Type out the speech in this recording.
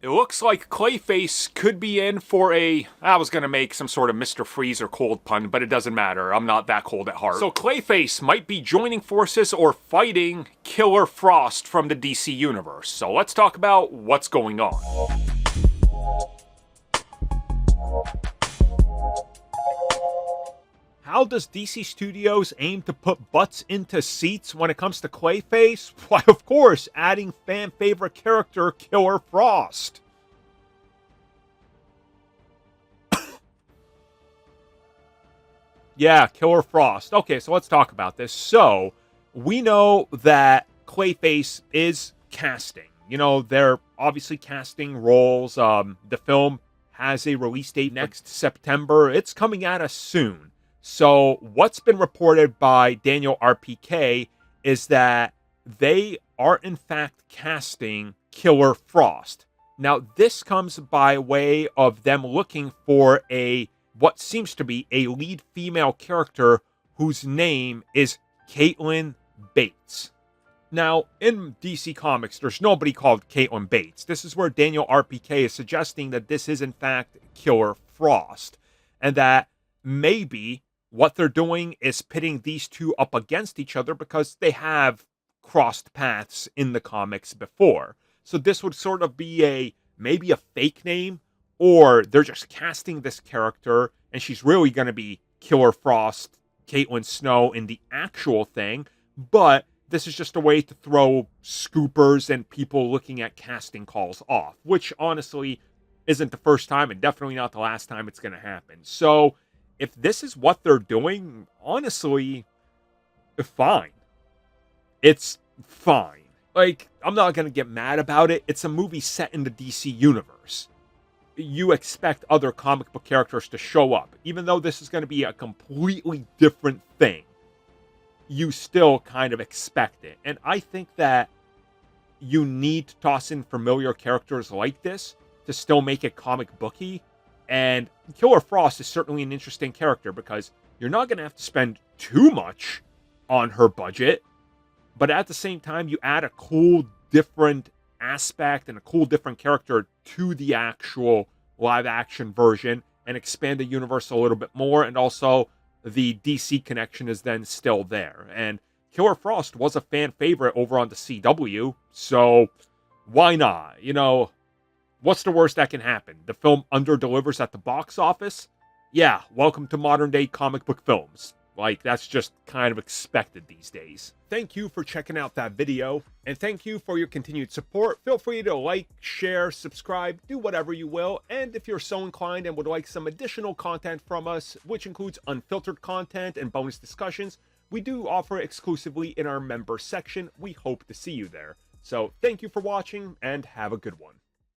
It looks like Clayface could be in for I was gonna make some sort of Mr. Freeze or cold pun, but it doesn't matter. I'm not that cold at heart. So Clayface might be joining forces or fighting Killer Frost from the DC universe. So let's talk about what's going on. How does DC Studios aim to put butts into seats when it comes to Clayface? Why, of course, adding fan favorite character Killer Frost. Yeah, Killer Frost. Okay, so let's talk about this. So, we know that Clayface is casting. You know, they're obviously casting roles. The film has a release date next September. It's coming at us soon. So what's been reported by Daniel RPK is that they are in fact casting Killer Frost. Now this comes by way of them looking for what seems to be a lead female character whose name is Caitlin Bates. Now in DC Comics, there's nobody called Caitlin Bates. This is where Daniel RPK is suggesting that this is in fact Killer Frost, and that maybe what they're doing is pitting these two up against each other because they have crossed paths in the comics before. So this would sort of be maybe a fake name, or they're just casting this character and she's really going to be Killer Frost, Caitlin Snow in the actual thing. But this is just a way to throw scoopers and people looking at casting calls off, which honestly isn't the first time and definitely not the last time it's going to happen. So if this is what they're doing, honestly, fine. It's fine. Like, I'm not going to get mad about it. It's a movie set in the DC universe. You expect other comic book characters to show up. Even though this is going to be a completely different thing, you still kind of expect it. And I think that you need to toss in familiar characters like this to still make it comic booky. And Killer Frost is certainly an interesting character because you're not going to have to spend too much on her budget, but at the same time, you add a cool, different aspect and a cool, different character to the actual live-action version and expand the universe a little bit more, and also the DC connection is then still there. And Killer Frost was a fan favorite over on the CW, so why not? You know, what's the worst that can happen? The film underdelivers at the box office? Yeah, welcome to modern day comic book films. Like, that's just kind of expected these days. Thank you for checking out that video, and thank you for your continued support. Feel free to like, share, subscribe, do whatever you will, and if you're so inclined and would like some additional content from us, which includes unfiltered content and bonus discussions, we do offer exclusively in our member section. We hope to see you there. So, thank you for watching, and have a good one.